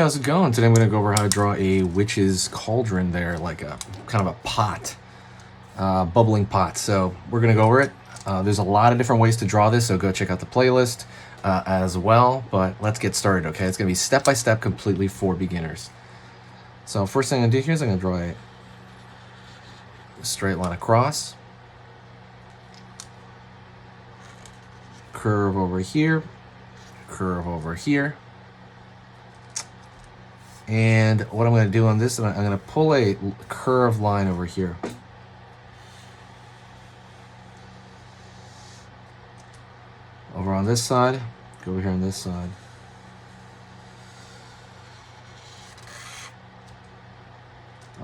how's it going? Today I'm going to go over how to draw a witch's cauldron there, like a kind of a pot, bubbling pot. So we're going to go over it. There's a lot of different ways to draw this, so go check out the playlist as well. But let's get started, okay? It's going to be step-by-step completely for beginners. So first thing I'm going to do here is I'm going to draw a straight line across, curve over here, curve over here. And what I'm going to do on this, I'm going to pull a curved line over here. Over on this side, go over here on this side.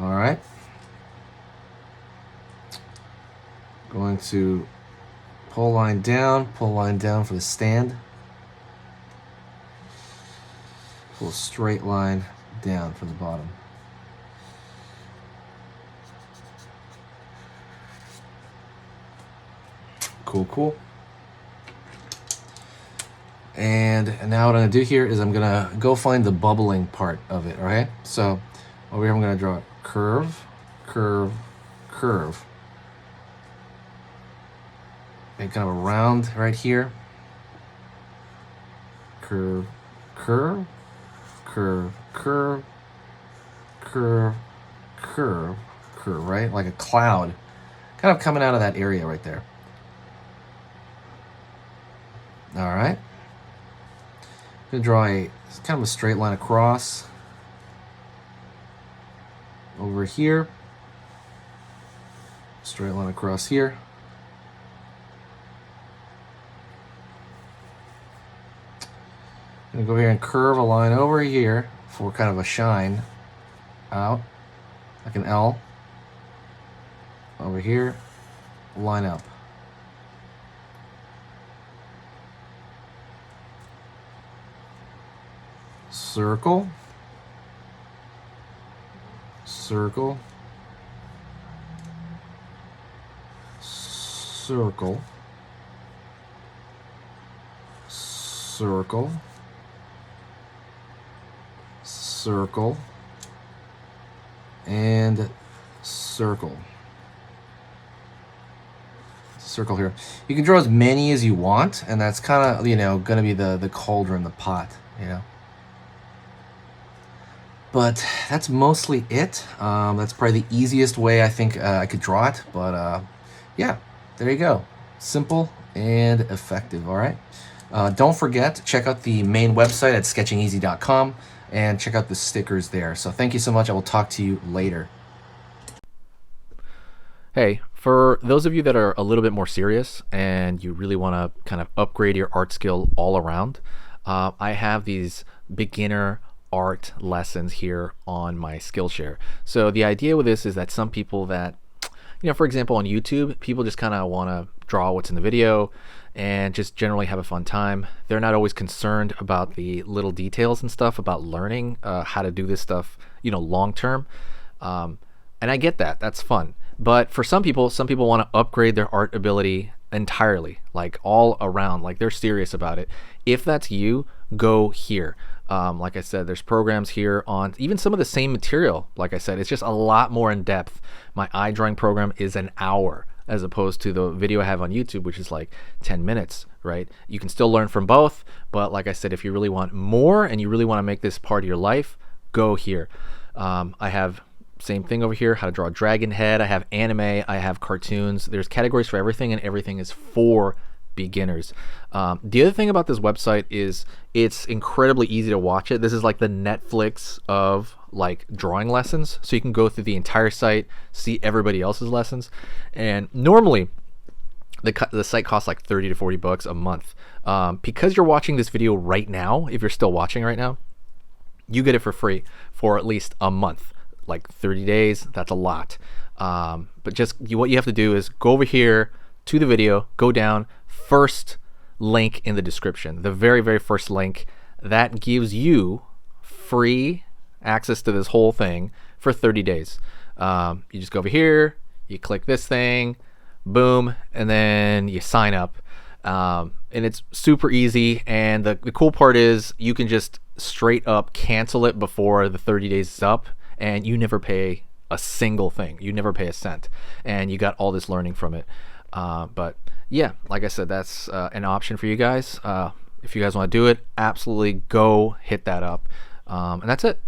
All right. Going to pull line down for the stand. Pull straight line down for the bottom. Cool. And now what I'm gonna do here is I'm gonna go find the bubbling part of it, okay? So over here I'm gonna draw a curve, curve, curve. Make kind of a round right here. Curve, curve, curve, curve, curve, curve, curve, right? Like a cloud kind of coming out of that area right there. All right. I'm gonna draw a kind of a straight line across over here. Straight line across here. I'm gonna go here and curve a line over here for kind of a shine out, like an L. Over here, line up. Circle, circle, circle, circle, circle, and circle. Circle here. You can draw as many as you want, and that's kind of, going to be the cauldron, the pot, But that's mostly it. That's probably the easiest way I think I could draw it. But yeah, there you go. Simple and effective, all right? Don't forget to check out the main website at sketchingeasy.com and check out the stickers there. So thank you so much. I will talk to you later. Hey, for those of you that are a little bit more serious and you really want to kind of upgrade your art skill all around, I have these beginner art lessons here on my Skillshare. So the idea with this is that some people that, for example, on YouTube, people just kind of want to draw what's in the video and just generally have a fun time. They're not always concerned about the little details and stuff about learning how to do this stuff, long term. And I get that. That's fun. But for some people want to upgrade their art ability entirely, like all around, like they're serious about it. If that's you, go here. Like I said, there's programs here on even some of the same material. Like I said, it's just a lot more in depth. My eye drawing program is an hour as opposed to the video I have on YouTube, which is like 10 minutes, right? You can still learn from both, but like I said, if you really want more and you really want to make this part of your life, go here. I have same thing over here, how to draw a dragon head. I have anime, I have cartoons. There's categories for everything, and everything is for beginners. The other thing about this website is it's incredibly easy to watch it. This is like the Netflix of like drawing lessons. So you can go through the entire site, see everybody else's lessons. And normally the site costs like 30 to 40 bucks a month. Because you're watching this video right now, if you're still watching right now, you get it for free for at least a month. Like 30 days, that's a lot. But just what you have to do is go over here to the video, go down, first link in the description, the very, very first link, that gives you free access to this whole thing for 30 days. You just go over here, you click this thing, boom, and then you sign up. And it's super easy. And the cool part is you can just straight up cancel it before the 30 days is up, and you never pay a single thing. You never pay a cent, and you got all this learning from it. But yeah, like I said, that's an option for you guys. If you guys want to do it, absolutely go hit that up. And that's it.